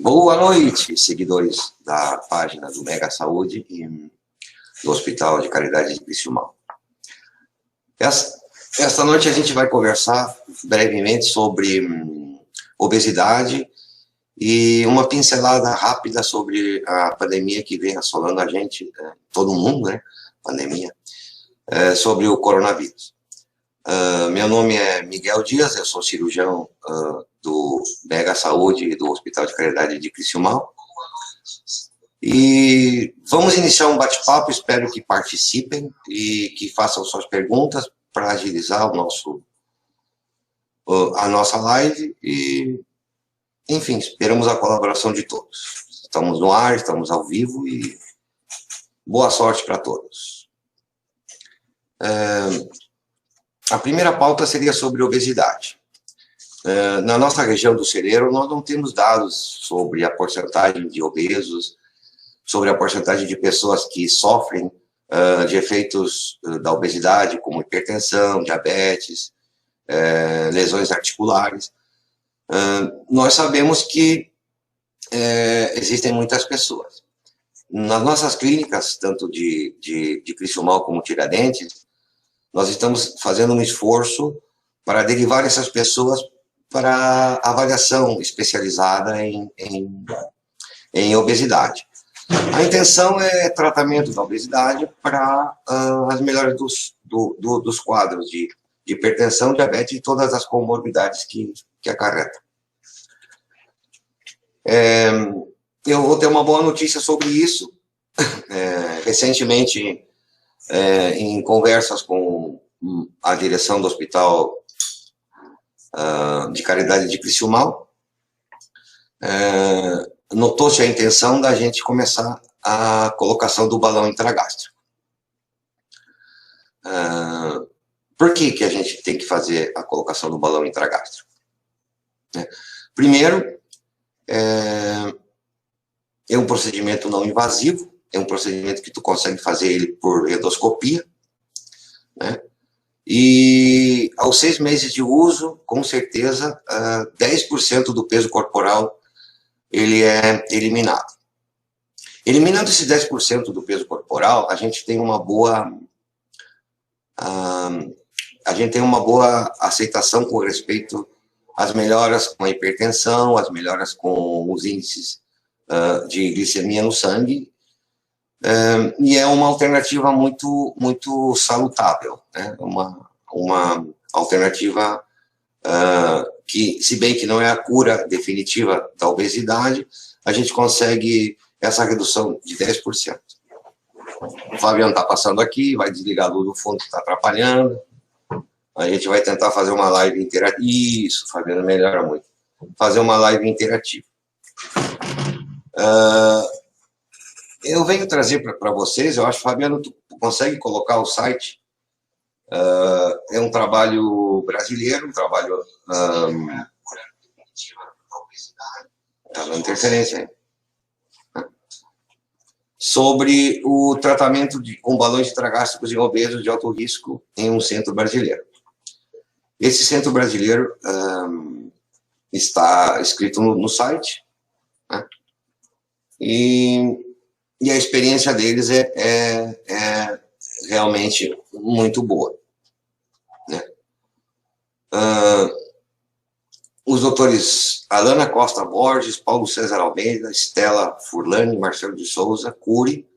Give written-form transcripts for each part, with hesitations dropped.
Boa noite, seguidores da página do Mega Saúde e do Hospital de Caridade de Criciúmal. Esta noite a gente vai conversar brevemente sobre obesidade e uma pincelada rápida sobre a pandemia que vem assolando a gente, todo mundo, né? Pandemia, sobre o coronavírus. Meu nome é Miguel Dias, eu sou cirurgião do Mega Saúde e do Hospital de Caridade de Criciúmal. E vamos iniciar um bate-papo, espero que participem e que façam suas perguntas para agilizar a nossa live e, enfim, esperamos a colaboração de todos. Estamos no ar, estamos ao vivo e boa sorte para todos. A primeira pauta seria sobre obesidade. Na nossa região do Celeiro, nós não temos dados sobre a porcentagem de obesos, sobre a porcentagem de pessoas que sofrem de efeitos da obesidade, como hipertensão, diabetes, lesões articulares. Nós sabemos que existem muitas pessoas. Nas nossas clínicas, tanto de Criciúmal como Tiradentes, nós estamos fazendo um esforço para derivar essas pessoas para avaliação especializada em obesidade. A intenção é tratamento da obesidade para as melhores dos quadros de hipertensão, diabetes e todas as comorbidades que acarretam. Eu vou ter uma boa notícia sobre isso. Recentemente, em conversas com a direção do Hospital de Caridade de Criciúmal, notou-se a intenção da gente começar a colocação do balão intragástrico. Por que a gente tem que fazer a colocação do balão intragástrico? Primeiro, é um procedimento não invasivo, é um procedimento que tu consegue fazer ele por endoscopia, né? E aos 6 meses de uso, com certeza, 10% do peso corporal ele é eliminado. Eliminando esse 10% do peso corporal, a gente tem uma boa aceitação com respeito às melhoras com a hipertensão, às melhoras com os índices de glicemia no sangue, e é uma alternativa muito salutável, né? Uma alternativa que, se bem que não é a cura definitiva da obesidade, a gente consegue essa redução de 10%. O Fabiano está passando aqui, vai desligar a luz do fundo que está atrapalhando. A gente vai tentar fazer uma live interativa. Isso, Fabiano, melhora muito. Fazer uma live interativa. Eu venho trazer para vocês, eu acho, Fabiano, tu consegue colocar o site? É um trabalho brasileiro, um trabalho... Está dando interferência aí. Sobre o tratamento com balões intragástricos em obesos de alto risco em um centro brasileiro. Esse centro brasileiro está escrito no site, né? E a experiência deles é realmente muito boa, né? Os doutores Alana Costa Borges, Paulo César Almeida, Estela Furlani, Marcelo de Souza, Cury,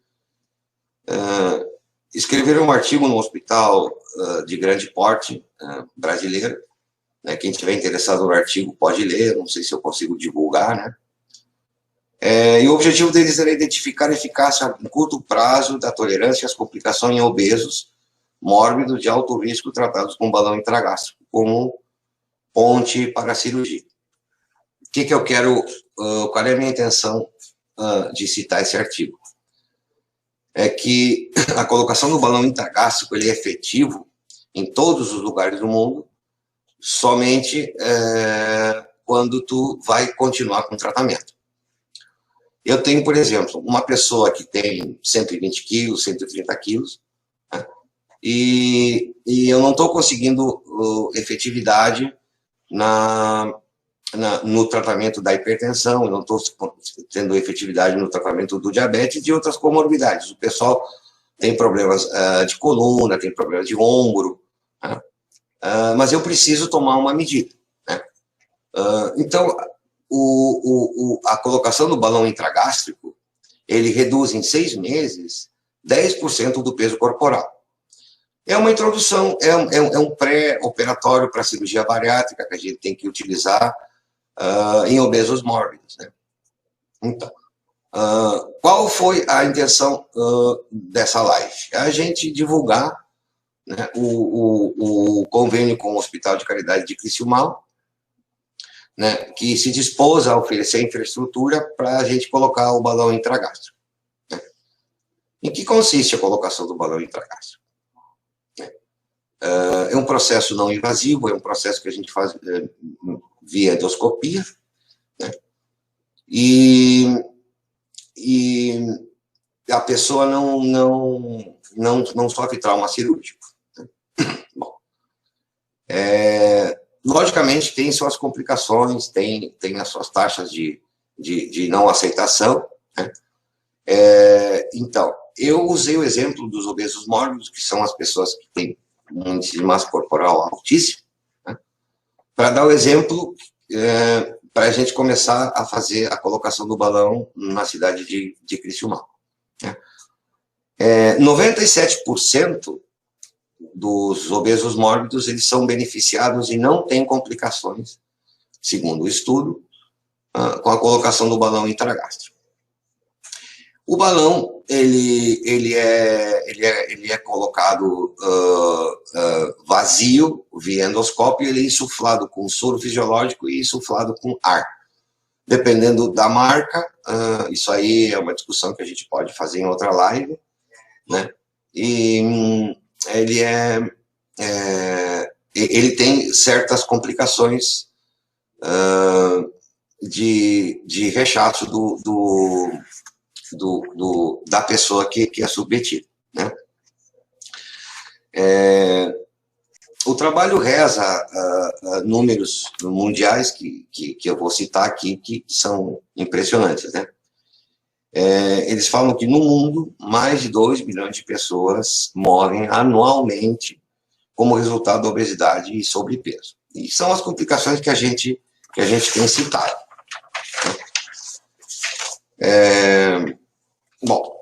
escreveram um artigo no hospital de grande porte brasileiro, né? Quem tiver interessado no artigo pode ler, não sei se eu consigo divulgar, né? E o objetivo deles era identificar a eficácia em curto prazo da tolerância às complicações em obesos mórbidos de alto risco tratados com balão intragástrico, como ponte para a cirurgia. O que eu quero, qual é a minha intenção de citar esse artigo? É que a colocação do balão intragástrico ele é efetivo em todos os lugares do mundo, somente quando tu vai continuar com o tratamento. Eu tenho, por exemplo, uma pessoa que tem 120 quilos, 130 quilos, né? E eu não estou conseguindo efetividade no tratamento da hipertensão, eu não estou tendo efetividade no tratamento do diabetes e de outras comorbidades. O pessoal tem problemas de coluna, tem problemas de ombro, né? Mas eu preciso tomar uma medida, né? Então, a colocação do balão intragástrico, ele reduz em 6 meses 10% do peso corporal. É uma introdução, é um pré-operatório para a cirurgia bariátrica que a gente tem que utilizar em obesos mórbidos, né? Então, qual foi a intenção dessa live? É a gente divulgar, né, o convênio com o Hospital de Caridade de Criciúmal, né, que se dispôs a oferecer infraestrutura para a gente colocar o balão intragástrico, né? Em que consiste a colocação do balão intragástrico? É um processo não invasivo, é um processo que a gente faz via endoscopia, né? E a pessoa não sofre trauma cirúrgico, né? Bom, logicamente tem suas complicações, tem as suas taxas de não aceitação, né? Então, eu usei o exemplo dos obesos mórbidos, que são as pessoas que têm um índice de massa corporal altíssimo, né, para dar o exemplo para a gente começar a fazer a colocação do balão na cidade de Criciúmal, né. 97% dos obesos mórbidos, eles são beneficiados e não têm complicações, segundo o estudo, com a colocação do balão intragástrico. O balão, ele é colocado vazio, via endoscópio, ele é insuflado com soro fisiológico e insuflado com ar. Dependendo da marca, isso aí é uma discussão que a gente pode fazer em outra live, né? E ele tem certas complicações de rechaço da pessoa que é submetida, né? O trabalho reza números mundiais que eu vou citar aqui, que são impressionantes, né? Eles falam que no mundo, mais de 2 milhões de pessoas morrem anualmente como resultado da obesidade e sobrepeso. E são as complicações que a gente tem citado. Bom,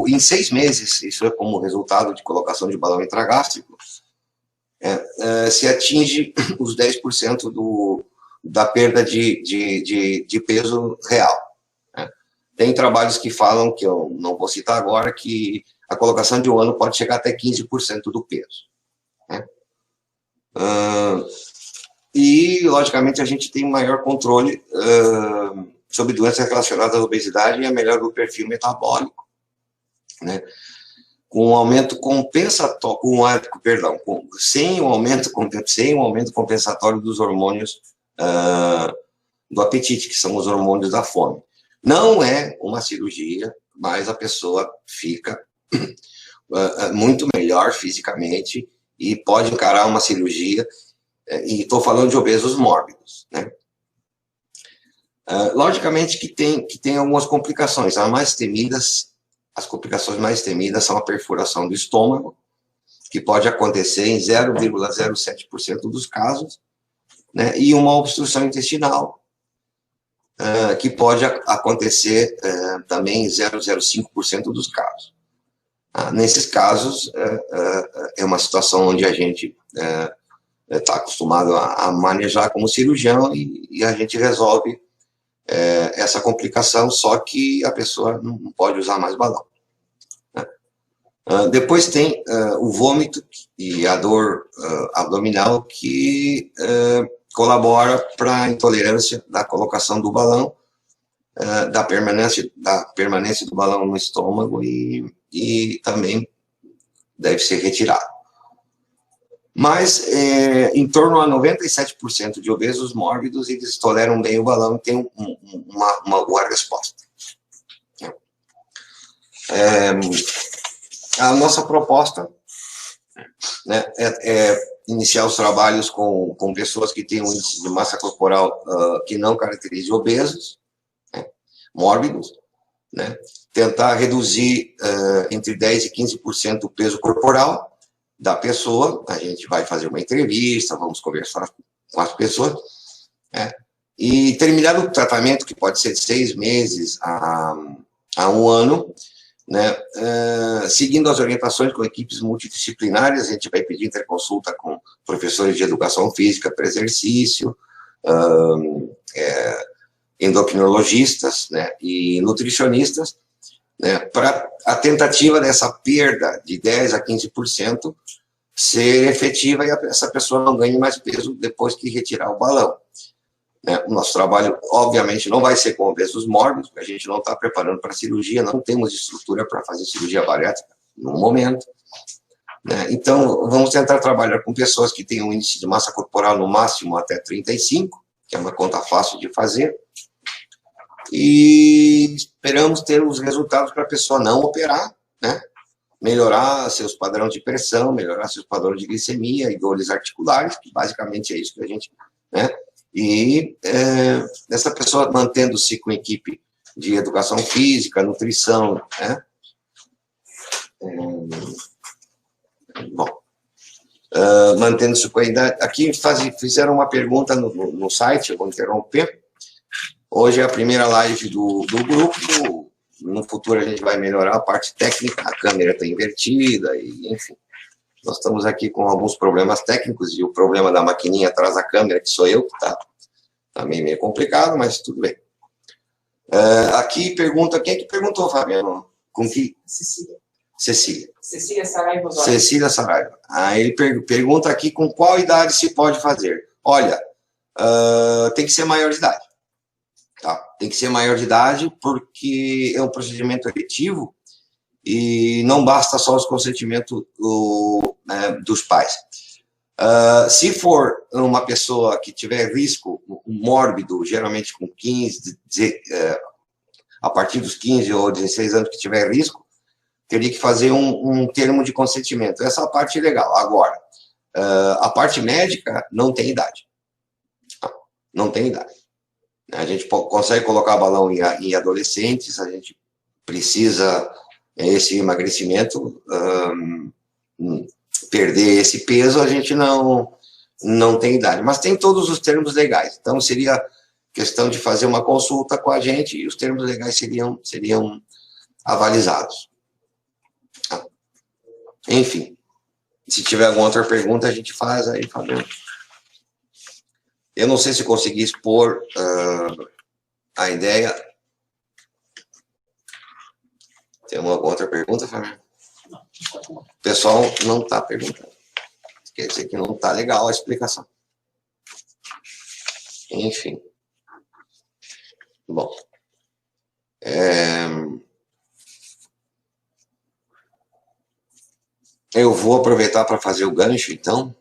em 6 meses, isso é como resultado de colocação de balão intragástrico, se atinge os 10% da perda de peso real, né? Tem trabalhos que falam, que eu não vou citar agora, que a colocação de um ano pode chegar até 15% do peso, né? E, logicamente, a gente tem maior controle sobre doenças relacionadas à obesidade e a melhora do perfil metabólico, né? Com um aumento compensatório, sem um aumento compensatório dos hormônios do apetite, que são os hormônios da fome. Não é uma cirurgia, mas a pessoa fica muito melhor fisicamente e pode encarar uma cirurgia, e estou falando de obesos mórbidos, né? Logicamente que tem algumas complicações. As complicações mais temidas são a perfuração do estômago, que pode acontecer em 0,07% dos casos, né, e uma obstrução intestinal, que pode acontecer também em 0,05% dos casos. Nesses casos, é uma situação onde a gente está acostumado a manejar como cirurgião e a gente resolve essa complicação, só que a pessoa não pode usar mais balão, né? Depois tem o vômito e a dor abdominal, que colabora para a intolerância da colocação do balão, da permanência do balão no estômago, e também deve ser retirado. Mas em torno a 97% de obesos mórbidos, eles toleram bem o balão e têm uma boa resposta. A nossa proposta né, iniciar os trabalhos com pessoas que têm um índice de massa corporal que não caracterize obesos, né, mórbidos, né, tentar reduzir entre 10% e 15% o peso corporal da pessoa. A gente vai fazer uma entrevista, vamos conversar com as pessoas, né, e terminar o tratamento, que pode ser de 6 meses a 1 ano, né, seguindo as orientações com equipes multidisciplinares. A gente vai pedir interconsulta com professores de educação física para exercício, endocrinologistas, né, e nutricionistas, né, para a tentativa dessa perda de 10% a 15% ser efetiva e essa pessoa não ganhe mais peso depois que retirar o balão. Né? O nosso trabalho, obviamente, não vai ser com obesos mórbidos, porque a gente não está preparando para cirurgia, não temos estrutura para fazer cirurgia bariátrica no momento. Né? Então, vamos tentar trabalhar com pessoas que têm um índice de massa corporal no máximo até 35, que é uma conta fácil de fazer, e esperamos ter os resultados para a pessoa não operar, né? Melhorar seus padrões de pressão, melhorar seus padrões de glicemia e dores articulares, que basicamente é isso que a gente... Né? E essa pessoa mantendo-se com equipe de educação física, nutrição, né? Bom, mantendo-se com a idade... Aqui fizeram uma pergunta no site, eu vou interromper. Hoje é a primeira live do grupo. No futuro a gente vai melhorar a parte técnica, a câmera está invertida, e, enfim. Nós estamos aqui com alguns problemas técnicos, e o problema da maquininha atrás da câmera, que sou eu, que está meio complicado, mas tudo bem. Aqui pergunta, quem é que perguntou, Fabiano? Com que? Cecília. Cecília Saraiva. Cecília Saraiva. Ele pergunta aqui com qual idade se pode fazer. Olha, tem que ser maior de idade. Tá? Tem que ser maior de idade porque é um procedimento eletivo e não basta só o consentimento dos pais. Se for uma pessoa que tiver risco mórbido, geralmente com 15, a partir dos 15 ou 16 anos que tiver risco, teria que fazer um termo de consentimento. Essa é a parte legal. Agora, a parte médica não tem idade. Não tem idade. A gente consegue colocar balão em adolescentes, a gente precisa esse emagrecimento, perder esse peso, a gente não tem idade. Mas tem todos os termos legais. Então, seria questão de fazer uma consulta com a gente e os termos legais seriam avalizados. Enfim, se tiver alguma outra pergunta, a gente faz aí, Fabiano. Eu não sei se consegui expor a ideia. Tem alguma outra pergunta, Fabiano? O pessoal não está perguntando. Quer dizer que não está legal a explicação. Enfim. Bom. Eu vou aproveitar para fazer o gancho, então.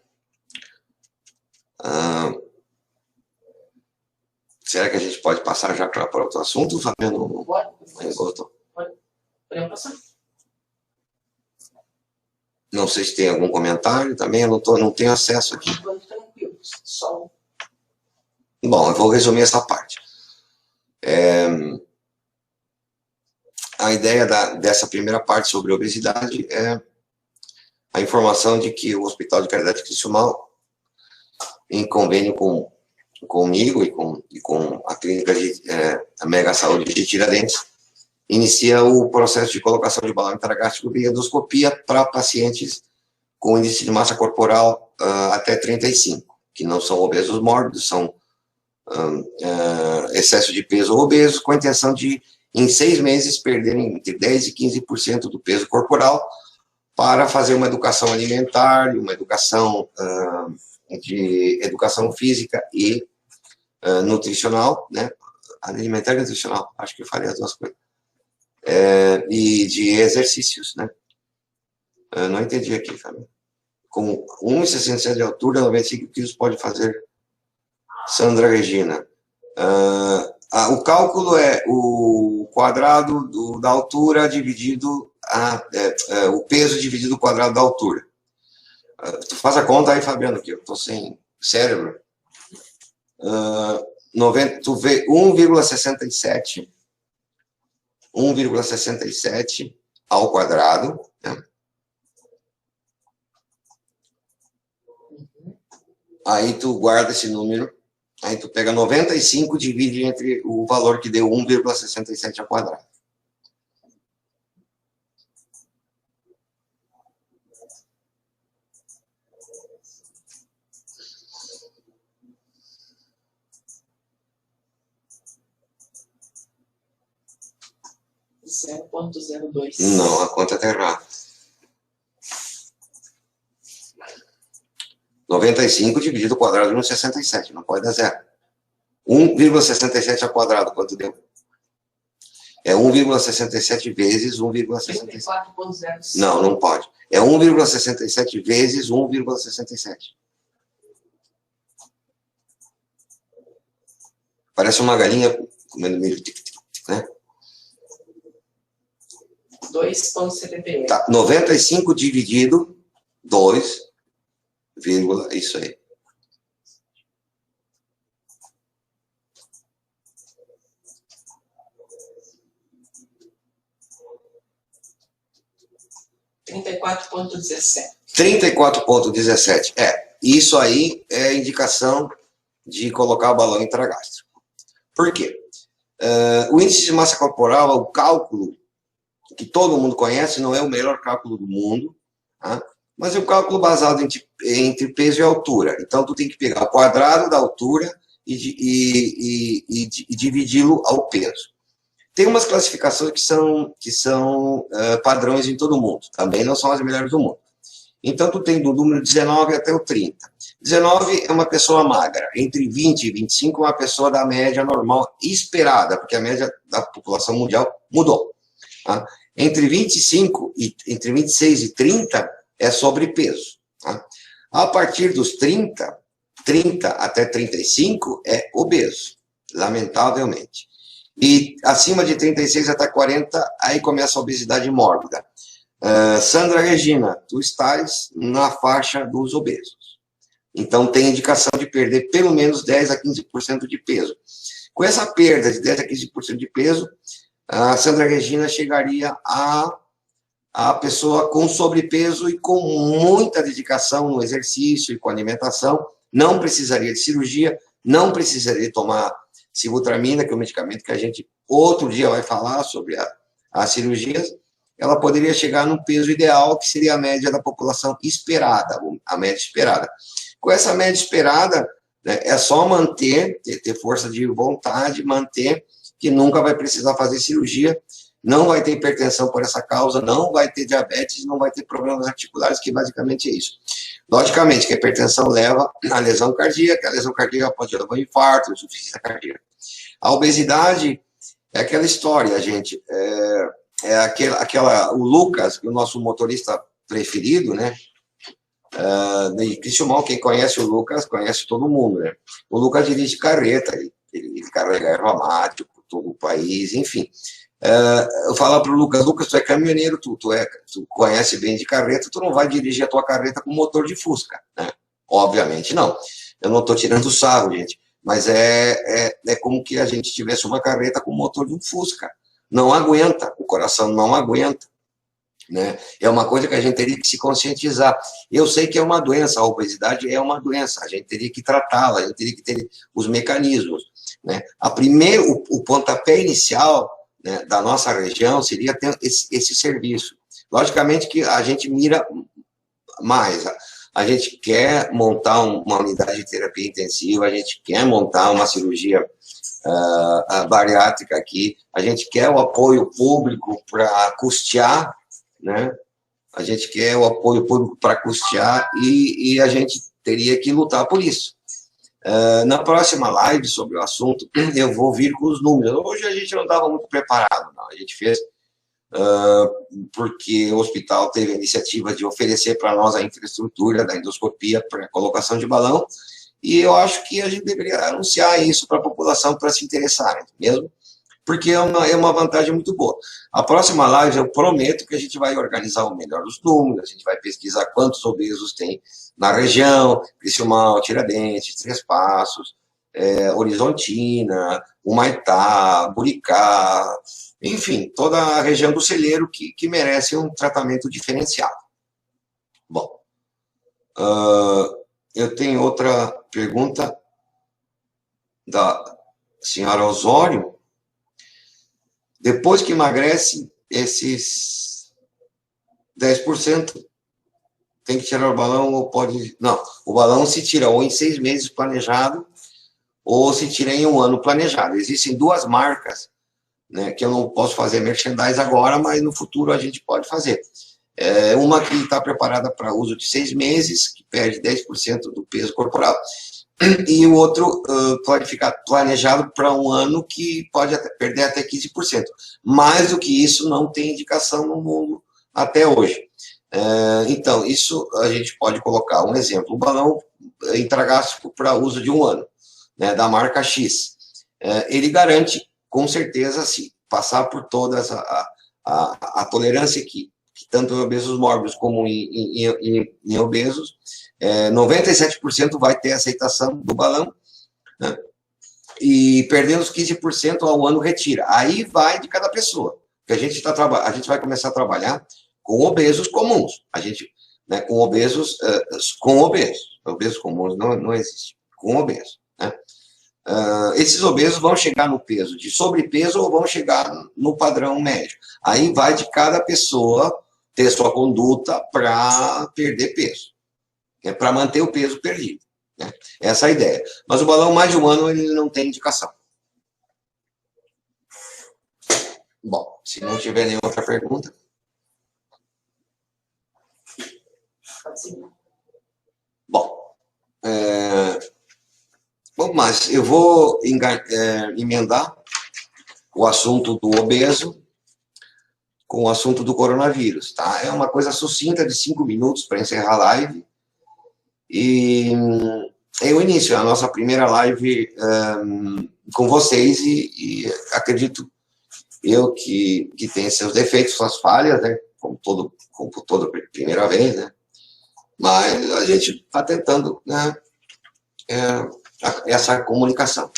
Será que a gente pode passar já para outro assunto, Fabiano? Pode. Podemos passar. Não sei se tem algum comentário também, eu não tenho acesso aqui. Bom, eu vou resumir essa parte. A ideia dessa primeira parte sobre obesidade é a informação de que o Hospital de Caridade Criciúmal, em convênio comigo e com a clínica a Mega Saúde de Tiradentes, inicia o processo de colocação de balão intragástrico via endoscopia para pacientes com índice de massa corporal até 35, que não são obesos mórbidos, são excesso de peso ou obesos, com a intenção de, em 6 meses, perderem entre 10% e 15% do peso corporal para fazer uma educação alimentar, uma educação de educação física e nutricional, né? Alimentar e nutricional, acho que eu falei as duas coisas. E de exercícios, né? Não entendi aqui, Fábio. Com 1,67 de altura, 95 quilos pode fazer Sandra Regina. O cálculo é o quadrado da altura dividido, o peso dividido o quadrado da altura. Tu faz a conta aí, Fabiano, que eu tô sem cérebro. 90, tu vê 1,67 ao quadrado, né? Aí tu guarda esse número, aí tu pega 95 e divide entre o valor que deu 1,67 ao quadrado. Não, a conta está errada. 95 dividido ao quadrado de 1,67, não pode dar zero. 1,67 ao quadrado, quanto deu? É 1,67 vezes 1,67. Não, não pode. É 1,67 vezes 1,67. Parece uma galinha comendo milho, né? 2,78. Tá, 95 dividido 2, isso aí. $34,17. 34,17. Isso aí é indicação de colocar o balão intragástrico. Por quê? O índice de massa corporal é o cálculo que todo mundo conhece, não é o melhor cálculo do mundo, tá? Mas é o cálculo basado entre peso e altura. Então, tu tem que pegar o quadrado da altura e dividi-lo ao peso. Tem umas classificações que são padrões em todo mundo, também não são as melhores do mundo. Então, tu tem do número 19 até o 30. 19 é uma pessoa magra, entre 20 e 25 é uma pessoa da média normal esperada, porque a média da população mundial mudou. Tá? Entre 26 e 30 é sobrepeso. Tá? A partir dos 30 até 35 é obeso, lamentavelmente. E acima de 36 até 40, aí começa a obesidade mórbida. Sandra Regina, tu estás na faixa dos obesos. Então, tem indicação de perder pelo menos 10 a 15% de peso. Com essa perda de 10 a 15% de peso, a Sandra Regina chegaria a pessoa com sobrepeso e com muita dedicação no exercício e com alimentação, não precisaria de cirurgia, não precisaria tomar sibutramina, que é um medicamento que a gente outro dia vai falar sobre as cirurgias. Ela poderia chegar no peso ideal, que seria a média da população esperada, a média esperada. Com essa média esperada, né, é só manter, ter força de vontade, manter, que nunca vai precisar fazer cirurgia, não vai ter hipertensão por essa causa, não vai ter diabetes, não vai ter problemas articulares, que basicamente é isso. Logicamente que a hipertensão leva à lesão cardíaca, a lesão cardíaca pode levar ao infarto, insuficiência cardíaca. A obesidade é aquela história, gente, o Lucas, o nosso motorista preferido, né? De Criciúma, quem conhece o Lucas, conhece todo mundo, né? O Lucas dirige carreta, ele carrega erva mate por todo o país, enfim. Eu falo para o Lucas, tu é caminhoneiro, tu conhece bem de carreta, tu não vai dirigir a tua carreta com motor de Fusca, né? Obviamente não. Eu não estou tirando sarro, gente, mas é como que a gente tivesse uma carreta com motor de um Fusca. Não aguenta, o coração não aguenta, né? É uma coisa que a gente teria que se conscientizar. Eu sei que é uma doença, a obesidade é uma doença, a gente teria que tratá-la, a gente teria que ter os mecanismos, né? O pontapé inicial, né, da nossa região seria ter esse serviço. Logicamente que a gente mira mais, a gente quer montar uma unidade de terapia intensiva, a gente quer montar uma cirurgia bariátrica aqui, a gente quer o apoio público para custear, né? A gente quer o apoio público para custear e a gente teria que lutar por isso. Na próxima live sobre o assunto, eu vou vir com os números. Hoje a gente não estava muito preparado, não. A gente fez porque o hospital teve a iniciativa de oferecer para nós a infraestrutura da endoscopia para colocação de balão, e eu acho que a gente deveria anunciar isso para a população para se interessar, mesmo, porque é uma vantagem muito boa. A próxima live eu prometo que a gente vai organizar melhor os números, a gente vai pesquisar quantos obesos tem na região, Criciúmal, Tiradentes, Três Passos, Horizontina, Humaitá, Buricá, enfim, toda a região do Celeiro que merece um tratamento diferenciado. Bom, eu tenho outra pergunta da senhora Osório. Depois que emagrece esses 10%, tem que tirar o balão ou pode... Não, o balão se tira ou em 6 meses planejado ou se tira em 1 ano planejado. Existem 2 marcas, né, que eu não posso fazer merchandise agora, mas no futuro a gente pode fazer. Uma que está preparada para uso de 6 meses, que perde 10% do peso corporal, e o outro pode ficar planejado para 1 ano, que pode perder até 15%. Mais do que isso, não tem indicação no mundo até hoje. Então, isso a gente pode colocar um exemplo. O balão intragástrico para uso de 1 ano, né, da marca X. Ele garante, com certeza, se passar por toda a tolerância que tanto em obesos mórbidos como em obesos, 97% vai ter aceitação do balão, né? E perdendo os 15% ao ano retira. Aí vai de cada pessoa. Que a gente vai começar a trabalhar com obesos comuns. A gente, né, com obesos Obesos comuns não existe. Com obesos, né? Esses obesos vão chegar no peso de sobrepeso ou vão chegar no padrão médio. Aí vai de cada pessoa ter sua conduta para perder peso, para manter o peso perdido, né? Essa é a ideia. Mas o balão mais de 1 ano ele não tem indicação. Bom, se não tiver nenhuma outra pergunta. Bom, mas eu vou emendar o assunto do obeso com o assunto do coronavírus, tá? É uma coisa sucinta de 5 minutos para encerrar a live. E é o início, a nossa primeira live com vocês e acredito eu que tem seus defeitos, suas falhas, né? Como toda primeira vez, né? Mas a gente está tentando, né, essa comunicação.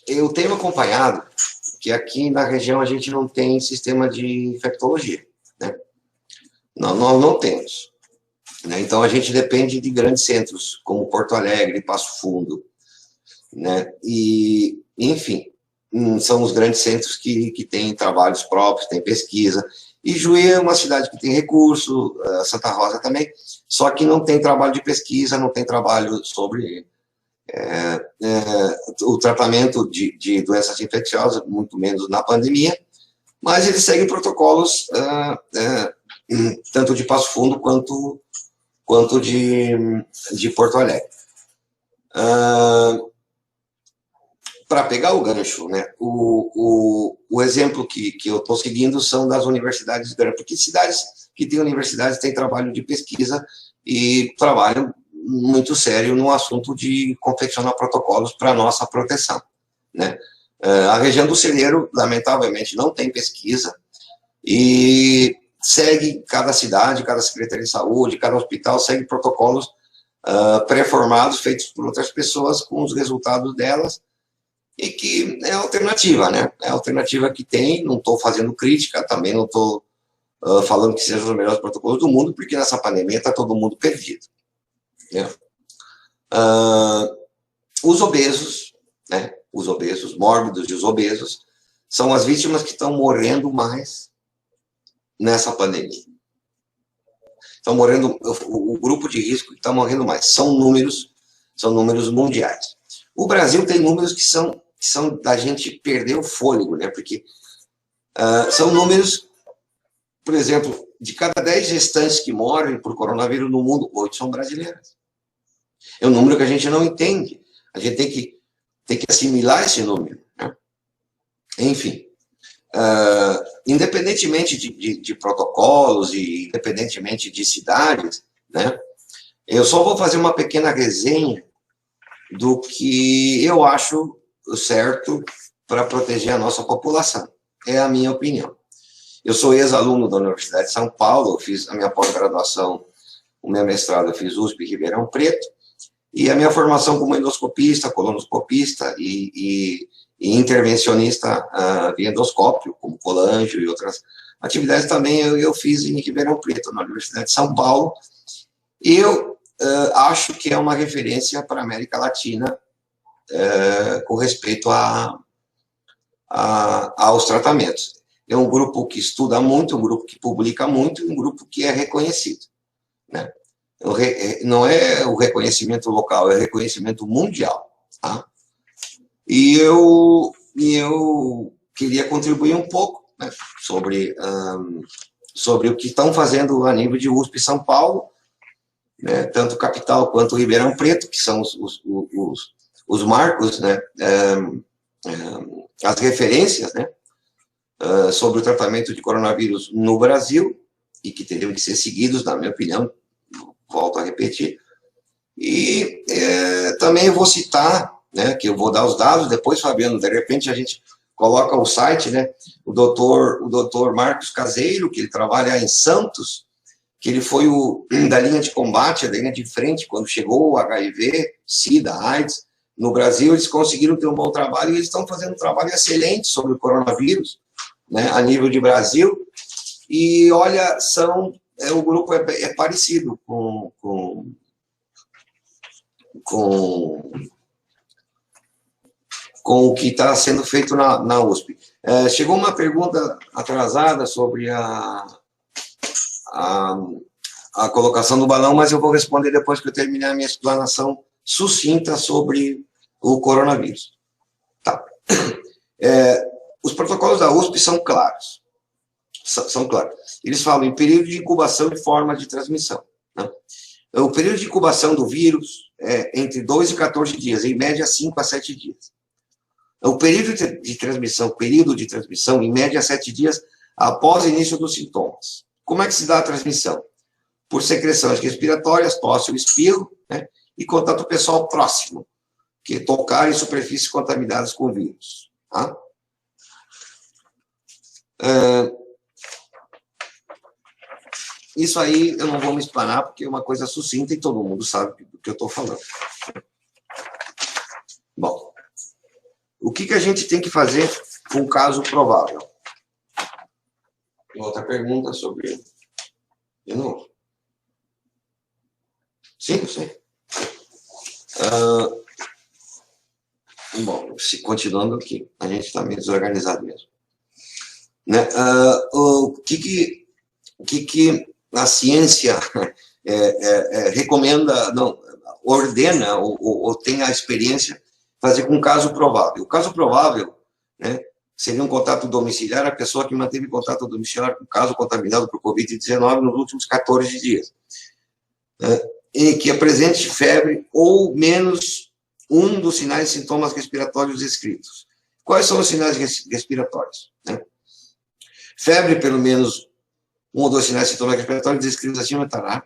Eu tenho acompanhado que aqui na região a gente não tem sistema de infectologia, né? Não, nós não temos, né? Então a gente depende de grandes centros, como Porto Alegre, Passo Fundo, né? E, enfim, são os grandes centros que têm trabalhos próprios, têm pesquisa. E Juí é uma cidade que tem recurso, Santa Rosa também, só que não tem trabalho de pesquisa, não tem trabalho sobre o tratamento de doenças infecciosas, muito menos na pandemia, mas eles seguem protocolos tanto de Passo Fundo quanto de Porto Alegre. Para pegar o gancho, né, o exemplo que eu estou seguindo são das universidades grandes, porque cidades que têm universidades têm trabalho de pesquisa e trabalham muito sério no assunto de confeccionar protocolos para nossa proteção, né? A região do Celeiro, lamentavelmente, não tem pesquisa e segue cada cidade, cada secretaria de saúde, cada hospital segue protocolos pré-formados, feitos por outras pessoas, com os resultados delas, e que é a alternativa, né? É a alternativa que tem, não estou fazendo crítica, também não estou falando que sejam os melhores protocolos do mundo, porque nessa pandemia está todo mundo perdido, né? Os obesos, né? Os obesos mórbidos e os obesos são as vítimas que estão morrendo mais nessa pandemia. Estão morrendo, o grupo de risco que está morrendo mais. São números mundiais. O Brasil tem números que são da gente perder o fôlego, né? Porque são números, por exemplo, de cada 10 gestantes que morrem por coronavírus no mundo, 8 são brasileiras. É um número que a gente não entende. A gente tem que assimilar esse número, né? Enfim, independentemente de protocolos e independentemente de cidades, né? Eu só vou fazer uma pequena resenha do que eu acho certo para proteger a nossa população. É a minha opinião. Eu sou ex-aluno da Universidade de São Paulo, eu fiz a minha pós-graduação, o meu mestrado eu fiz USP Ribeirão Preto, e a minha formação como endoscopista, colonoscopista e intervencionista via endoscópio, como colangio e outras atividades também eu fiz em Ribeirão Preto, na Universidade de São Paulo. Eu acho que é uma referência para a América Latina com respeito aos tratamentos. É um grupo que estuda muito, um grupo que publica muito e um grupo que é reconhecido, né? Não é o reconhecimento local, é o reconhecimento mundial, tá? E eu queria contribuir um pouco, né, sobre o que estão fazendo a nível de USP São Paulo, né, tanto capital quanto Ribeirão Preto, que são os marcos, né, as referências, né, sobre o tratamento de coronavírus no Brasil, e que teriam que ser seguidos, na minha opinião, volto a repetir. E também eu vou citar, né, que eu vou dar os dados, depois, Fabiano, de repente a gente coloca o site, né, o doutor Marcos Caseiro, que ele trabalha em Santos, que ele foi da linha de combate, da linha de frente, quando chegou o HIV, SIDA, AIDS, no Brasil, eles conseguiram ter um bom trabalho, e eles estão fazendo um trabalho excelente sobre o coronavírus, né, a nível de Brasil, e olha, o grupo é parecido com o que está sendo feito na USP. Chegou uma pergunta atrasada sobre a colocação do balão, mas eu vou responder depois que eu terminar a minha explanação sucinta sobre o coronavírus. Tá. Os protocolos da USP são claros. São claros. Eles falam em período de incubação e forma de transmissão, né? O período de incubação do vírus é entre 2 e 14 dias, em média 5 a 7 dias. O período de transmissão, em média 7 dias após o início dos sintomas. Como é que se dá a transmissão? Por secreções respiratórias, tosse ou espirro, né, e contato pessoal próximo, que tocar em superfícies contaminadas com vírus. Tá? Isso aí eu não vou me explanar, porque é uma coisa sucinta e todo mundo sabe do que eu estou falando. Bom, o que a gente tem que fazer com o caso provável? Outra pergunta sobre... De novo. Sim. Bom, continuando aqui, a gente está meio desorganizado mesmo. Né? O que a ciência recomenda, não, ordena ou tem a experiência fazer com caso provável? O caso provável, né, seria um contato domiciliar, a pessoa que manteve contato domiciliar com caso contaminado por Covid-19 nos últimos 14 dias, né, e que apresente febre ou menos um dos sinais e sintomas respiratórios descritos. Quais são os sinais respiratórios? Né? Febre, pelo menos um ou dois sinais e sintomas respiratórios descritos acima estará.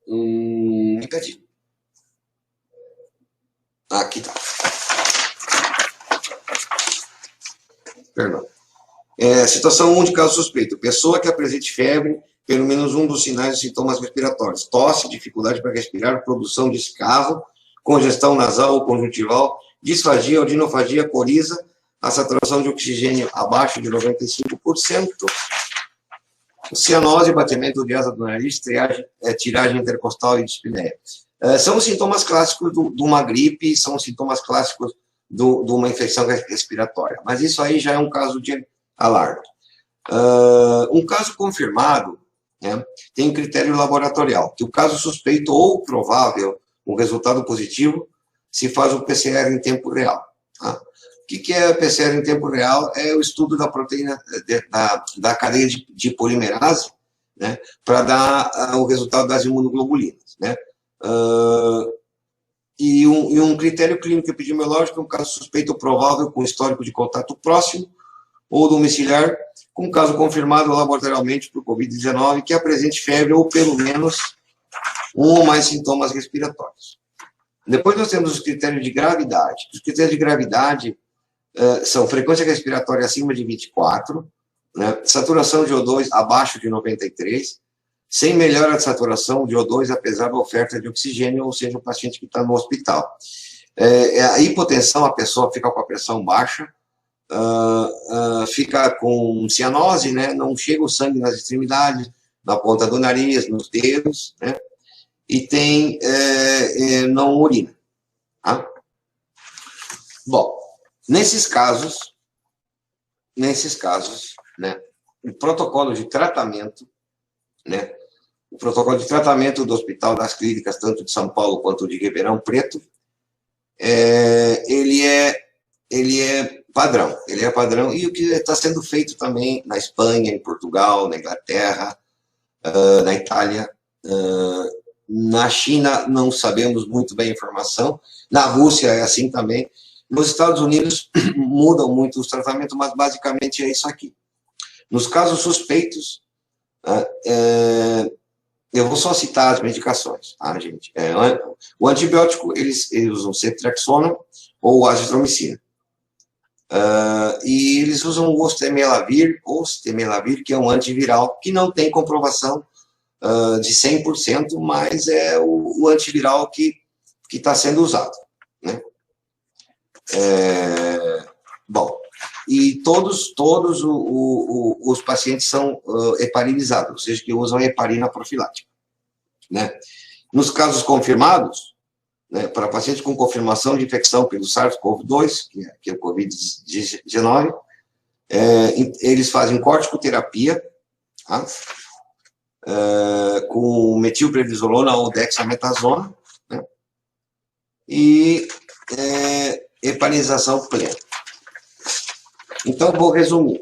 Me perdi. Aqui está. Perdão. Situação 1 de caso suspeito. Pessoa que apresente febre, pelo menos um dos sinais e sintomas respiratórios. Tosse, dificuldade para respirar, produção de escarro, congestão nasal ou conjuntival, disfagia, odinofagia, coriza, a saturação de oxigênio abaixo de 95%, cianose, batimento de asa do nariz, tiragem intercostal e dispneia. São os sintomas clássicos de uma gripe, são os sintomas clássicos de uma infecção respiratória. Mas isso aí já é um caso de alarme. Um caso confirmado, né, tem um critério laboratorial, que o caso suspeito ou provável, um resultado positivo, se faz o PCR em tempo real. Tá? O que é PCR em tempo real? É o estudo da proteína, da cadeia de polimerase, né, para dar o resultado das imunoglobulinas. Né? E um critério clínico epidemiológico é um caso suspeito ou provável com histórico de contato próximo ou domiciliar, com caso confirmado laboratorialmente por Covid-19, que apresente febre ou pelo menos um ou mais sintomas respiratórios. Depois nós temos os critérios de gravidade. Os critérios de gravidade são frequência respiratória acima de 24, né? Saturação de O2 abaixo de 93, sem melhora de saturação de O2 apesar da oferta de oxigênio, ou seja, o paciente que está no hospital. A hipotensão, a pessoa fica com a pressão baixa, fica com cianose, né? Não chega o sangue nas extremidades, na ponta do nariz, nos dedos, né? E não urina. Tá? Bom, nesses casos, né, o protocolo de tratamento, né, o protocolo de tratamento do Hospital das Clínicas, tanto de São Paulo quanto de Ribeirão Preto, ele é padrão, e o que está sendo feito também na Espanha, em Portugal, na Inglaterra, na Itália, na China não sabemos muito bem a informação, na Rússia é assim também, nos Estados Unidos mudam muito os tratamentos, mas basicamente é isso aqui. Nos casos suspeitos, eu vou só citar as medicações, tá, gente? O antibiótico, eles usam ceftriaxona ou azitromicina. E eles usam o oseltamivir, que é um antiviral, que não tem comprovação de 100%, mas é o antiviral que está sendo usado, né? Bom, e todos os pacientes são heparinizados, ou seja, que usam heparina profilática, né? Nos casos confirmados, né, para pacientes com confirmação de infecção pelo SARS-CoV-2, que é o COVID-19, eles fazem corticoterapia, tá? Com metilprednisolona ou dexametasona, né? E heparinização plena. Então, vou resumir.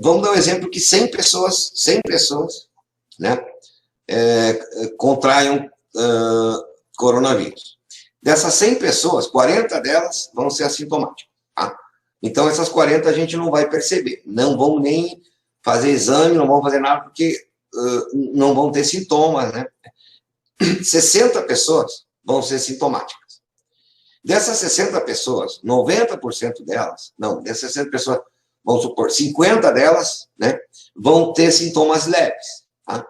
Vamos dar um exemplo que 100 pessoas, né, contraem coronavírus. Dessas 100 pessoas, 40 delas vão ser assintomáticas. Tá? Então, essas 40 a gente não vai perceber. Não vão nem fazer exame, não vão fazer nada, porque não vão ter sintomas, né? 60 pessoas vão ser sintomáticas. Dessas 60 pessoas, 90% delas, dessas 60 pessoas, vamos supor, 50 delas, né, vão ter sintomas leves. Tá?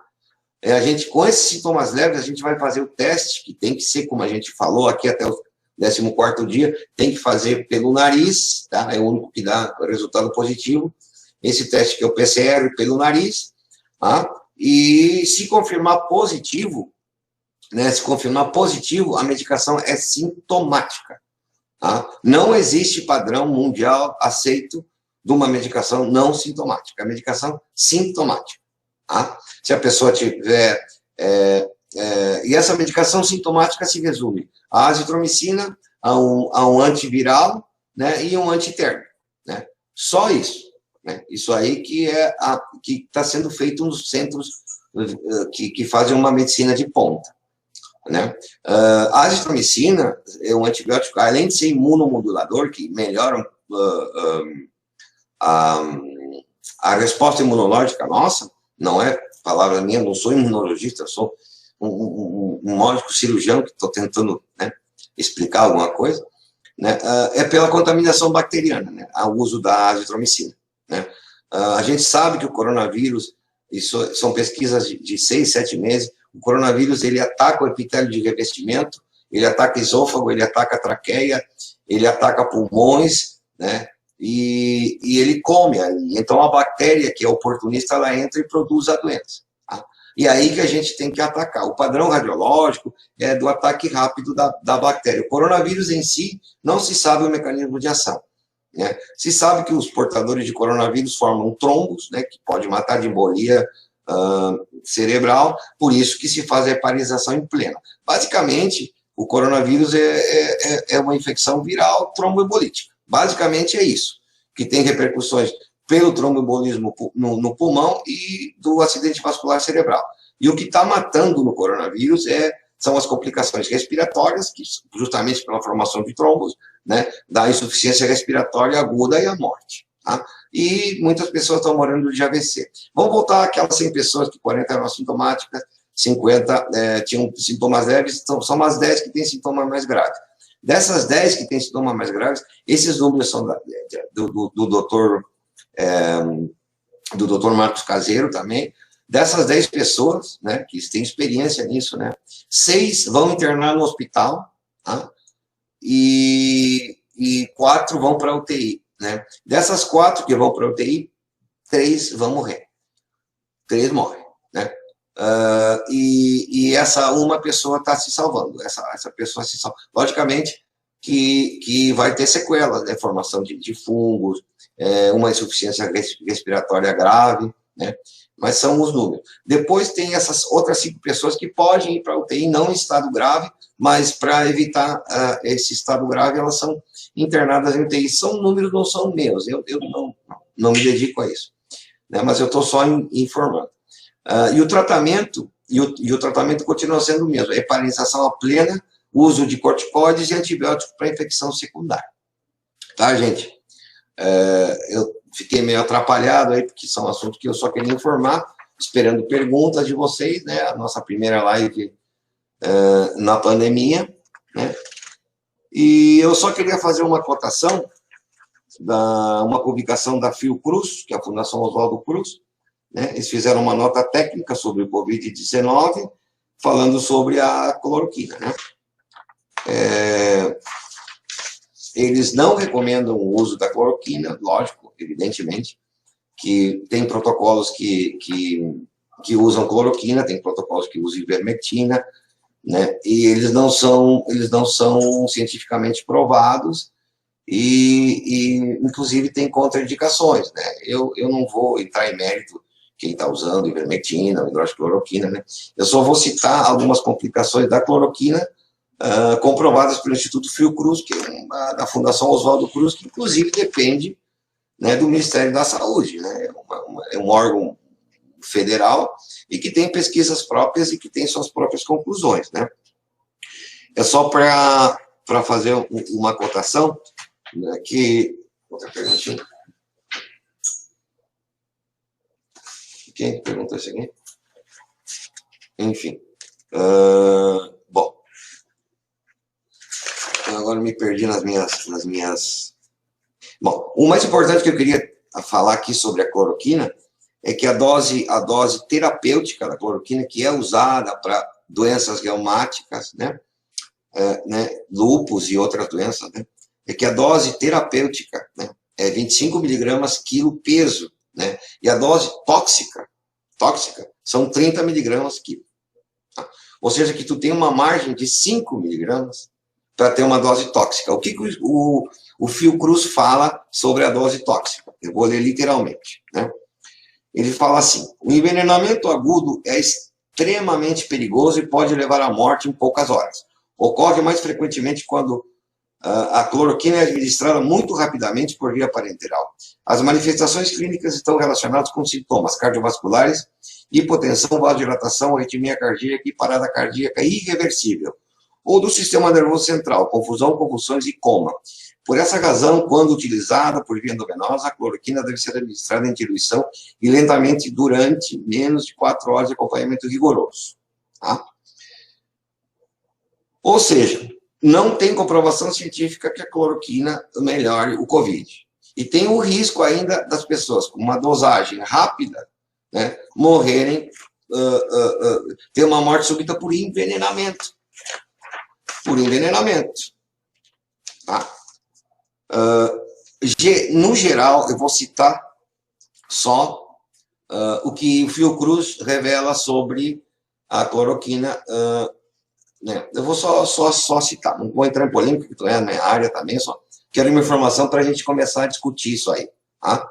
Com esses sintomas leves, a gente vai fazer o teste, que tem que ser, como a gente falou aqui até o 14º dia, tem que fazer pelo nariz, tá? É o único que dá resultado positivo. Esse teste que é o PCR pelo nariz, tá? E se confirmar positivo, né, a medicação é sintomática. Tá? Não existe padrão mundial aceito de uma medicação não sintomática. A medicação sintomática. Tá? Se a pessoa tiver... e essa medicação sintomática se resume a azitromicina, a um antiviral, né, e um antitérmico. Né? Só isso. Né? Isso aí que está sendo feito nos centros que fazem uma medicina de ponta. Né? A azitromicina é um antibiótico, além de ser imunomodulador, que melhora a resposta imunológica nossa, não é palavra minha, não sou imunologista, sou um médico cirurgião que estou tentando, né, explicar alguma coisa, né? É pela contaminação bacteriana, né, o uso da azitromicina. Né? A gente sabe que o coronavírus, isso são pesquisas de 6, 7 meses, o coronavírus, ele ataca o epitélio de revestimento, ele ataca esôfago, ele ataca a traqueia, ele ataca pulmões, né? E ele come. Então, a bactéria, que é oportunista, ela entra e produz a doença. Tá? E aí que a gente tem que atacar. O padrão radiológico é do ataque rápido da bactéria. O coronavírus em si, não se sabe o mecanismo de ação. Né? Se sabe que os portadores de coronavírus formam trombos, né, que pode matar de embolia cerebral, por isso que se faz a heparização em plena. Basicamente, o coronavírus é uma infecção viral tromboembolítica. Basicamente é isso, que tem repercussões pelo tromboembolismo no pulmão e do acidente vascular cerebral. E o que está matando no coronavírus são as complicações respiratórias, que justamente pela formação de trombos, né, da insuficiência respiratória aguda e a morte. tá? E muitas pessoas estão morrendo de AVC. Vamos voltar àquelas 100 pessoas que 40 eram assintomáticas, 50 tinham sintomas leves, são umas 10 que têm sintomas mais graves. Dessas 10 que têm sintomas mais graves, esses números são do doutor Marcos Caseiro também. Dessas 10 pessoas, né, que têm experiência nisso, né, 6 vão internar no hospital, tá? E 4 vão para a UTI, né? Dessas 4 que vão para a UTI, 3 vão morrer. 3 morrem, né? E essa uma pessoa está se salvando, essa pessoa se salva. Logicamente que vai ter sequelas, né? Formação de fungos, uma insuficiência respiratória grave, né? Mas são os números. Depois tem essas outras 5 pessoas que podem ir para a UTI, não em estado grave, mas para evitar esse estado grave, elas são internadas em UTI. São números, não são meus, eu não me dedico a isso, né? Mas eu estou só informando. E o tratamento continua sendo o mesmo, heparinização plena, uso de corticoides e antibióticos para infecção secundária. Tá, gente? Eu fiquei meio atrapalhado aí, porque são assuntos que eu só queria informar, esperando perguntas de vocês, né? A nossa primeira live na pandemia, né? E eu só queria fazer uma cotação, uma publicação da Fiocruz, que é a Fundação Oswaldo Cruz, né? Eles fizeram uma nota técnica sobre o Covid-19, falando sobre a cloroquina, né? Eles não recomendam o uso da cloroquina, lógico, evidentemente, que tem protocolos que usam cloroquina, tem protocolos que usam ivermectina, né? E eles não são cientificamente provados e inclusive, tem contraindicações, né? Eu não vou entrar em mérito quem está usando ivermectina, hidroxicloroquina, né? Eu só vou citar algumas complicações da cloroquina comprovadas pelo Instituto Fiocruz, que é da Fundação Oswaldo Cruz, que inclusive depende, né, do Ministério da Saúde, né? É um órgão federal e que tem pesquisas próprias e que tem suas próprias conclusões, né? É só para fazer uma cotação, né, que... Outra perguntinha. Quem perguntou isso aqui? Enfim. Bom. Agora me perdi nas minhas... Bom, o mais importante que eu queria falar aqui sobre a cloroquina é que a dose terapêutica da cloroquina, que é usada para doenças reumáticas, né, lúpus e outras doenças, né, é que a dose terapêutica, né, é 25 miligramas quilo peso, né, e a dose tóxica são 30 miligramas quilo. Tá? Ou seja, que tu tem uma margem de 5 miligramas para ter uma dose tóxica. O que o Fiocruz fala sobre a dose tóxica? Eu vou ler literalmente, né? Ele fala assim: o envenenamento agudo é extremamente perigoso e pode levar à morte em poucas horas. Ocorre mais frequentemente quando a cloroquina é administrada muito rapidamente por via parenteral. As manifestações clínicas estão relacionadas com sintomas cardiovasculares, hipotensão, vasodilatação, arritmia cardíaca e parada cardíaca irreversível, ou do sistema nervoso central, confusão, convulsões e coma. Por essa razão, quando utilizada por via endovenosa, a cloroquina deve ser administrada em diluição e lentamente durante menos de 4 horas de acompanhamento rigoroso. Tá? Ou seja, não tem comprovação científica que a cloroquina melhore o Covid. E tem o risco ainda das pessoas com uma dosagem rápida, né, morrerem, ter uma morte súbita por envenenamento. Tá? No geral, eu vou citar só o que o Fiocruz revela sobre a cloroquina. Né? Eu vou só citar, não vou entrar em polêmica, porque é a minha área também, só quero uma informação para a gente começar a discutir isso aí. Tá?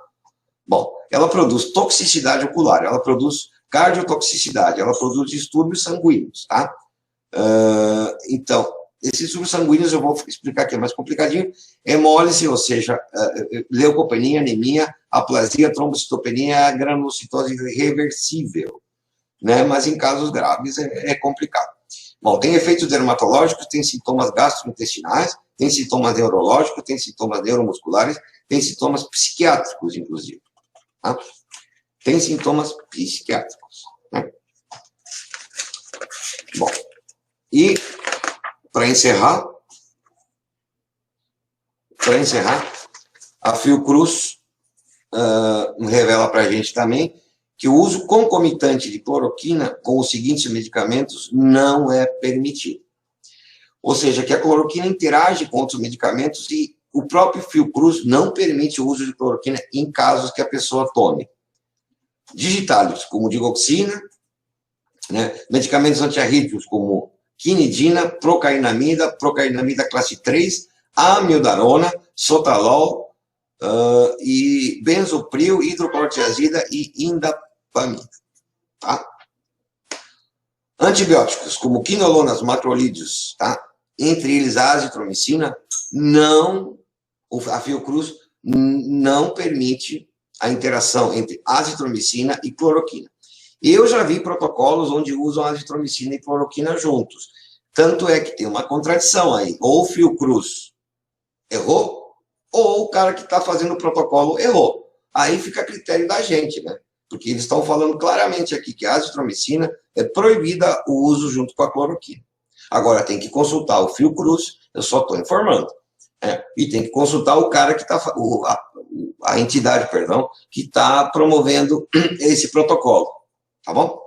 Bom, ela produz toxicidade ocular, ela produz cardiotoxicidade, ela produz distúrbios sanguíneos. Tá? Então, esses distúrbios sanguíneos eu vou explicar aqui, é mais complicadinho. Hemólise, ou seja, leucopenia, anemia, aplasia, trombocitopenia, granulocitose irreversível, né? Mas em casos graves é complicado. Bom, tem efeitos dermatológicos, tem sintomas gastrointestinais, tem sintomas neurológicos, tem sintomas neuromusculares, tem sintomas psiquiátricos, inclusive. Tá? Tem sintomas psiquiátricos. Né? Bom, e para encerrar, a Fiocruz revela para a gente também que o uso concomitante de cloroquina com os seguintes medicamentos não é permitido. Ou seja, que a cloroquina interage com outros medicamentos e o próprio Fiocruz não permite o uso de cloroquina em casos que a pessoa tome digitálios, como digoxina, né? Medicamentos antiarrítmicos como quinidina, procainamida classe 3, amiodarona, sotalol, e benzopril, hidroclorotiazida e indapamida. Tá? Antibióticos, como quinolonas, macrolídeos, tá? Entre eles a azitromicina, a Fiocruz não permite a interação entre azitromicina e cloroquina. Eu já vi protocolos onde usam azitromicina e cloroquina juntos. Tanto é que tem uma contradição aí. Ou o Fiocruz errou, ou o cara que está fazendo o protocolo errou. Aí fica a critério da gente, né? Porque eles estão falando claramente aqui que a azitromicina é proibida o uso junto com a cloroquina. Agora, tem que consultar o Fiocruz, eu só estou informando. E tem que consultar o cara que está, a entidade, perdão, que está promovendo esse protocolo. Tá bom?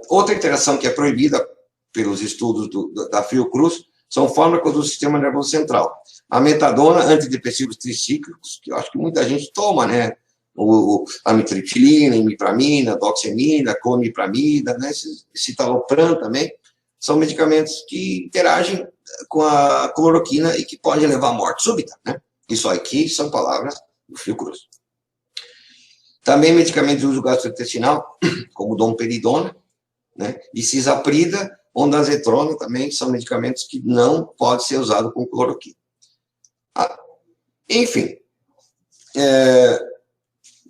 Outra interação que é proibida pelos estudos da Fiocruz são fármacos do sistema nervoso central. A metadona, antidepressivos tricíclicos, que eu acho que muita gente toma, né? A amitriptilina, imipramina, doxemina, clomipramida, né? Citalopram também, são medicamentos que interagem com a cloroquina e que podem levar à morte súbita, né? Isso aqui são palavras do Fiocruz. Também medicamentos de uso gastrointestinal, como domperidona, né? E cisaprida, ondansetrona também são medicamentos que não podem ser usados com cloroquina. Enfim,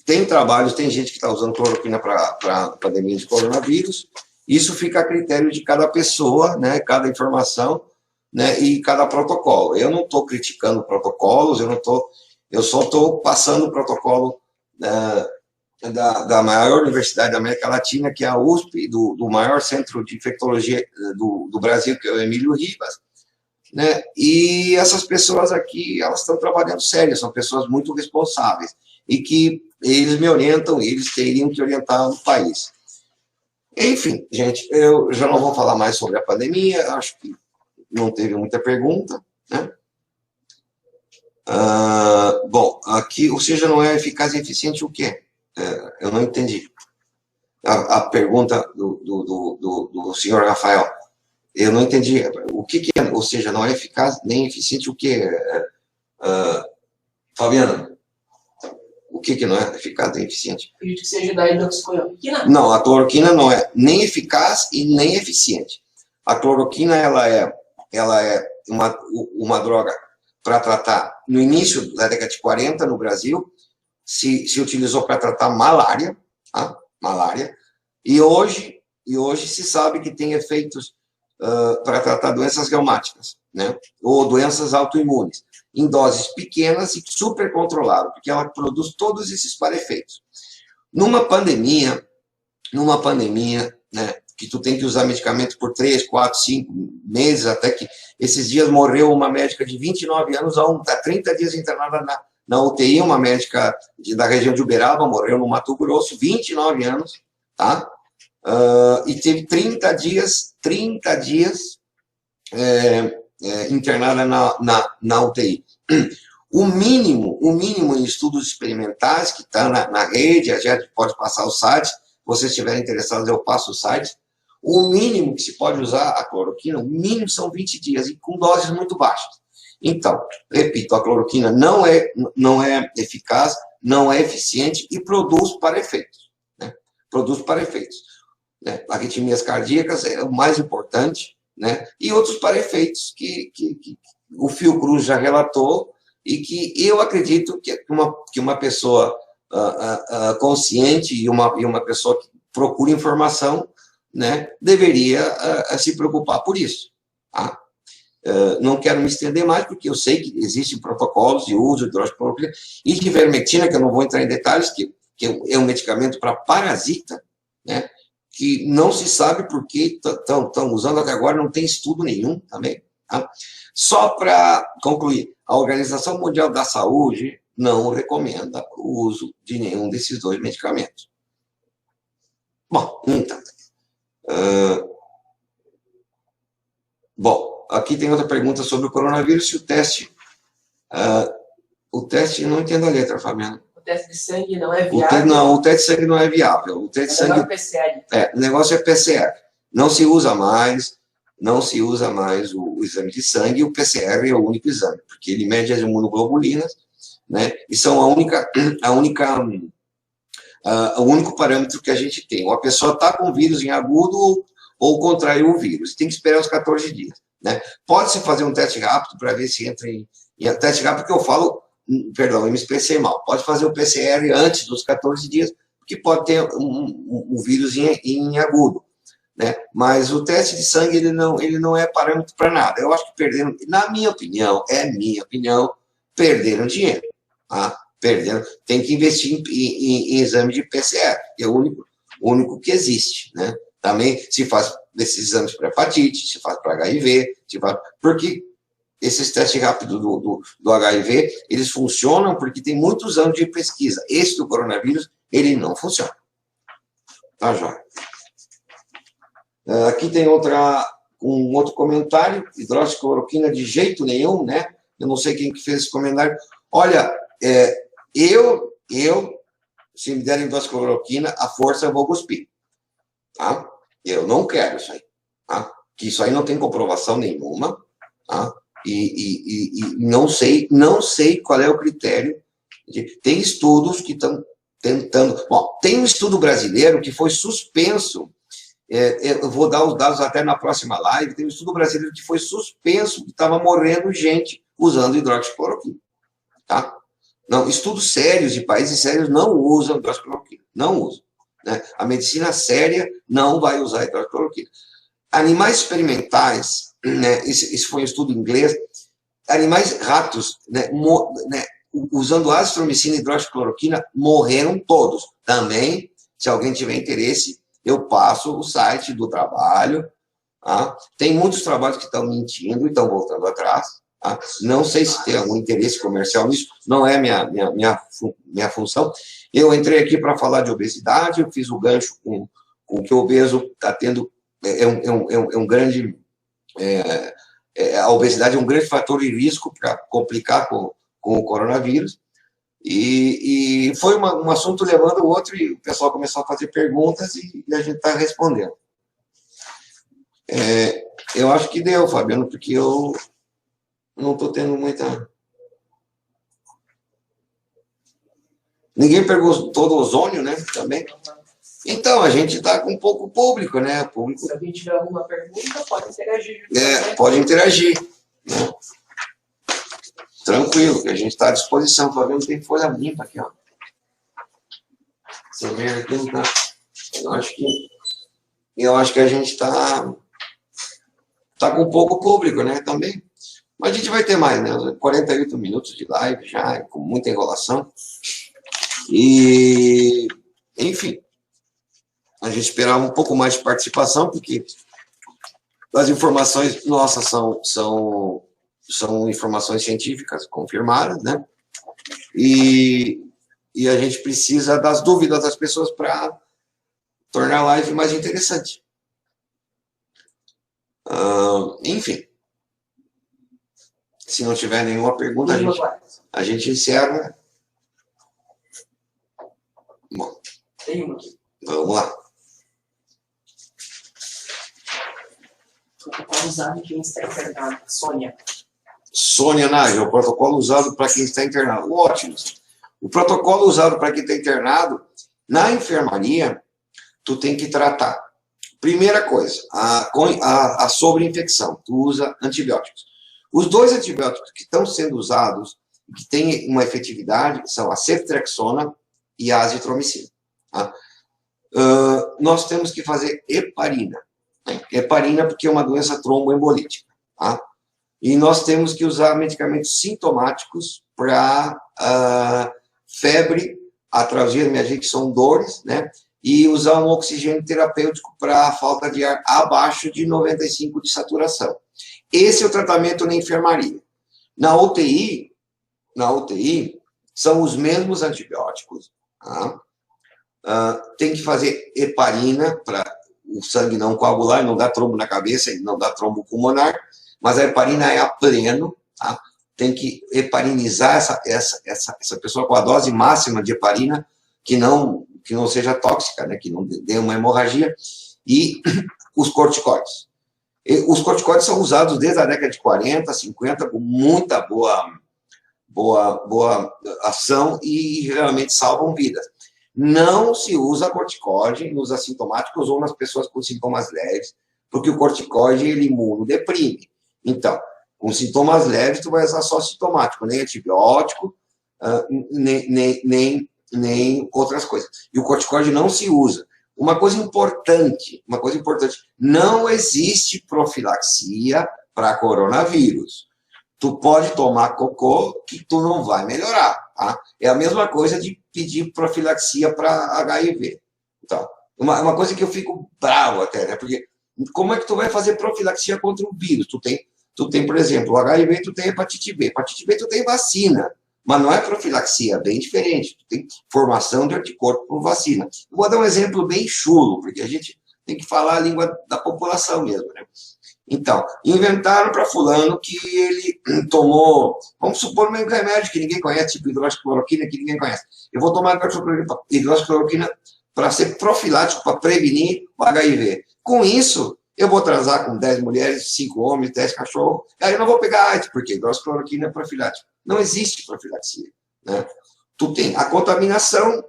tem trabalhos, tem gente que está usando cloroquina para a pandemia de coronavírus. Isso fica a critério de cada pessoa, né? Cada informação, né? E cada protocolo. Eu não estou criticando protocolos, eu só estou passando o protocolo da maior universidade da América Latina, que é a USP, do maior centro de infectologia do Brasil, que é o Emílio Ribas, né? E essas pessoas aqui, elas estão trabalhando sério, são pessoas muito responsáveis, e que eles me orientam, eles teriam que orientar o país. Enfim, gente, eu já não vou falar mais sobre a pandemia, acho que não teve muita pergunta, né? Bom, aqui, ou seja, não é eficaz e eficiente o quê? Eu não entendi. A pergunta do senhor Rafael. Eu não entendi. O que é, ou seja, não é eficaz nem eficiente o quê? Fabiana, o que não é eficaz nem eficiente? Acredito que seja da hidroxicloroquina. Não, a cloroquina não é nem eficaz e nem eficiente. A cloroquina, ela é uma droga para tratar, no início da década de 40, no Brasil, se utilizou para tratar malária, tá? Malária, e hoje se sabe que tem efeitos para tratar doenças reumáticas, né? Ou doenças autoimunes, em doses pequenas e super controladas, porque ela produz todos esses para-efeitos. Numa pandemia, né, que tu tem que usar medicamento por 3, 4, 5 meses, até que esses dias morreu uma médica de 29 anos, há 30 dias internada na UTI, uma médica da região de Uberaba, morreu no Mato Grosso, 29 anos, tá? E teve 30 dias internada na UTI. O mínimo em estudos experimentais, que está na rede, a gente pode passar o site, se vocês estiverem interessados, eu passo o site. O mínimo que se pode usar a cloroquina, o mínimo são 20 dias, e com doses muito baixas. Então, repito, a cloroquina não é eficaz, não é eficiente e produz para-efeitos. Né? Produz para-efeitos. Né? Arritmias cardíacas é o mais importante, né? E outros para-efeitos que o Fiocruz já relatou e que eu acredito que uma pessoa consciente e uma pessoa que procura informação, né, deveria se preocupar por isso. Tá? Não quero me estender mais, porque eu sei que existem protocolos de uso de hidroxicloroquina e de ivermectina, que eu não vou entrar em detalhes, que é um medicamento para parasita, né? Que não se sabe por que estão usando até agora, não tem estudo nenhum também. Tá? Só para concluir, a Organização Mundial da Saúde não recomenda o uso de nenhum desses dois medicamentos. Bom, então. Bom, aqui tem outra pergunta sobre o coronavírus e o teste. O teste, não entendo a letra, Fabiana. O teste de sangue não é viável? Não, o teste de sangue não é viável. O teste de sangue... O PCR. O negócio é PCR. Não se usa mais o exame de sangue, e o PCR é o único exame, porque ele mede as imunoglobulinas, né? E são o único parâmetro que a gente tem. Uma pessoa está com vírus em agudo ou contraiu o vírus. Tem que esperar os 14 dias, né? Pode-se fazer um teste rápido para ver se entra em teste rápido, que eu falo, perdão, eu me expressei mal. Pode fazer o PCR antes dos 14 dias, porque pode ter um vírus em agudo, né? Mas o teste de sangue, ele não é parâmetro para nada. Eu acho que perderam, na minha opinião, perderam dinheiro, tá? Tem que investir em exame de PCR, que é o único que existe, né? Também se faz esses exames para hepatite, se faz para HIV, porque esses testes rápidos do HIV, eles funcionam porque tem muitos anos de pesquisa. Esse do coronavírus, ele não funciona. Tá, joia? Aqui tem um outro comentário, hidroxicloroquina de jeito nenhum, né? Eu não sei quem que fez esse comentário. Olha, se me derem hidroxicloroquina, a força eu vou cuspir. Tá? Eu não quero isso aí. Tá? Que isso aí não tem comprovação nenhuma. Tá? E não sei qual é o critério. Tem estudos que estão tentando... Bom, tem um estudo brasileiro que foi suspenso. Eu vou dar os dados até na próxima live. Tem um estudo brasileiro que foi suspenso, que estava morrendo gente usando hidroxicloroquina. Tá? Não, estudos sérios de países sérios não usam hidroxicloroquina. Não usam. Né? A medicina séria não vai usar hidroxicloroquina. Animais experimentais, né, esse foi um estudo inglês, animais ratos, né, usando azitromicina e hidroxicloroquina, morreram todos. Também, se alguém tiver interesse, eu passo o site do trabalho. Tá? Tem muitos trabalhos que estão mentindo e estão voltando atrás. Tá? Não sei se tem algum interesse comercial nisso, não é minha função. Eu entrei aqui para falar de obesidade, eu fiz o gancho com que o obeso está tendo, um grande, a obesidade é um grande fator de risco para complicar com o coronavírus, e foi um assunto levando o outro, e o pessoal começou a fazer perguntas e a gente está respondendo. Eu acho que deu, Fabiano, porque eu não estou tendo muita... Ninguém perguntou do ozônio, né? Também. Então, a gente está com pouco público, né? Se alguém tiver alguma pergunta, pode interagir. Pode interagir. Né? Tranquilo, que a gente está à disposição. Fabiano tem folha limpa aqui, ó. Você vê aqui, não tá... Eu acho que a gente está com pouco público, né? Também. Mas a gente vai ter mais, né? 48 minutos de live já, com muita enrolação. E, enfim, a gente esperava um pouco mais de participação, porque as informações nossas são informações científicas confirmadas, né? E a gente precisa das dúvidas das pessoas para tornar a live mais interessante. Enfim, se não tiver nenhuma pergunta, a gente encerra. Bom, tem uma aqui. Vamos lá. O protocolo usado em quem está internado. Sônia. Sônia Nádia, o protocolo usado para quem está internado. Ótimo. O protocolo usado para quem está internado, na enfermaria, tu tem que tratar. Primeira coisa, a sobreinfecção. Tu usa antibióticos. Os dois antibióticos que estão sendo usados, que têm uma efetividade, são a ceftriaxona e a azitromicina. Tá? Nós temos que fazer heparina. Né? Heparina porque é uma doença tromboembolítica. Tá? E nós temos que usar medicamentos sintomáticos para febre, atralgia, que são dores, né? E usar um oxigênio terapêutico para a falta de ar abaixo de 95 de saturação. Esse é o tratamento na enfermaria. Na UTI, são os mesmos antibióticos. Tá? Tem que fazer heparina para o sangue não coagular, não dá trombo na cabeça, não dá trombo pulmonar, mas a heparina é a pleno. Tá? Tem que heparinizar essa pessoa com a dose máxima de heparina, que não seja tóxica, né? Que não dê uma hemorragia, e os corticoides. Os corticoides são usados desde a década de 40, 50, com muita boa ação e realmente salvam vidas. Não se usa corticoide nos assintomáticos ou nas pessoas com sintomas leves, porque o corticoide ele imunodeprime. Então, com sintomas leves, tu vai usar só sintomático, nem antibiótico, nem outras coisas. E o corticoide não se usa. Uma coisa importante, não existe profilaxia para coronavírus. Tu pode tomar cocô que tu não vai melhorar, tá? É a mesma coisa de pedir profilaxia para HIV. Então, uma coisa que eu fico bravo até, né? Porque como é que tu vai fazer profilaxia contra o vírus? Tu tem, por exemplo, o HIV, tu tem hepatite B. Hepatite B tu tem vacina, mas não é profilaxia, é bem diferente. Tu tem formação de anticorpo por vacina. Eu vou dar um exemplo bem chulo, porque a gente tem que falar a língua da população mesmo, né? Então, inventaram para fulano que ele tomou, vamos supor, um remédio que ninguém conhece, tipo hidroxicloroquina, que ninguém conhece. Eu vou tomar hidroxicloroquina para ser profilático, para prevenir o HIV. Com isso, eu vou transar com 10 mulheres, 5 homens, 10 cachorros, aí eu não vou pegar AIDS, porque hidroxicloroquina é profilático. Não existe profilaxia, né? Tu tem a contaminação,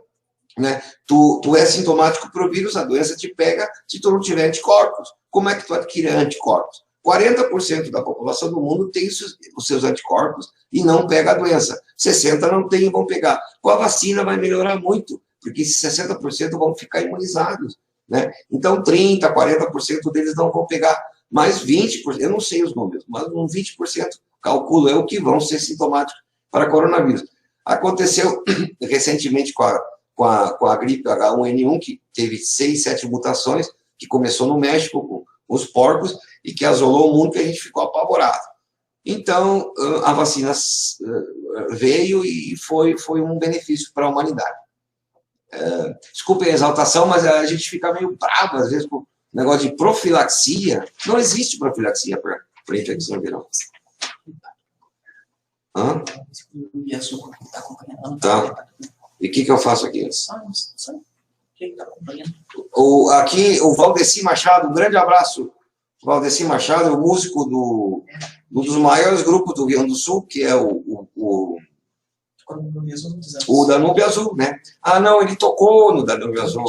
né? Tu é sintomático para o vírus, a doença te pega se tu não tiver anticorpos. Como é que tu adquire anticorpos? 40% da população do mundo tem os seus anticorpos e não pega a doença. 60% não tem e vão pegar. Com a vacina vai melhorar muito, porque esses 60% vão ficar imunizados, né? Então, 30%, 40% deles não vão pegar. Mais 20%, eu não sei os números, mas uns 20%, calculo eu, que vão ser sintomáticos para coronavírus. Aconteceu recentemente com a gripe H1N1, que teve 6, 7 mutações, que começou no México com os porcos e que asolou o mundo, que a gente ficou apavorado. Então, a vacina veio e foi um benefício para a humanidade. Desculpem a exaltação, mas a gente fica meio bravo, às vezes, com o negócio de profilaxia. Não existe profilaxia para infecção viral. Hã? Tá. E o que eu faço aqui? Aqui, o Valdeci Machado, um grande abraço. Valdeci Machado é o músico um dos maiores grupos do Rio Grande do Sul, que é o Danúbio Azul, né? Ah, não, ele tocou no Danúbio Azul.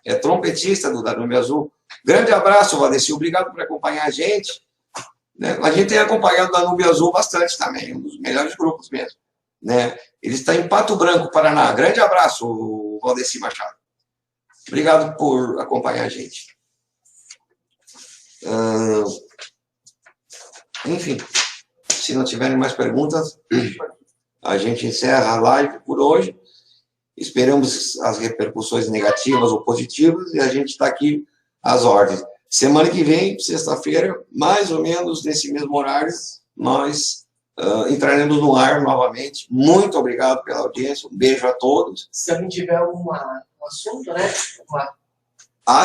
É trompetista do Danúbio Azul. Grande abraço, Valdeci. Obrigado por acompanhar a gente. Né? A gente tem acompanhado o Danúbio Azul bastante também, um dos melhores grupos mesmo. Né? Ele está em Pato Branco, Paraná. Grande abraço, Valdeci Machado. Obrigado por acompanhar a gente. Enfim, se não tiverem mais perguntas, a gente encerra a live por hoje. Esperamos as repercussões negativas ou positivas e a gente está aqui às ordens. Semana que vem, sexta-feira, mais ou menos nesse mesmo horário, nós entraremos no ar novamente. Muito obrigado pela audiência, um beijo a todos. Se alguém tiver um assunto, né?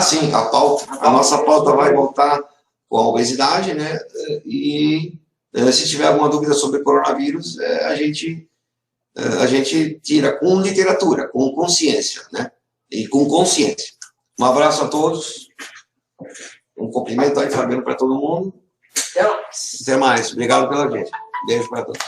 Sim, a nossa pauta vai voltar com a obesidade, né? E se tiver alguma dúvida sobre coronavírus, a gente tira com literatura, com consciência, né? E com consciência. Um abraço a todos. Um cumprimento aí, Fabiano, para todo mundo. Até mais. Obrigado pela audiência. Beijo para todos.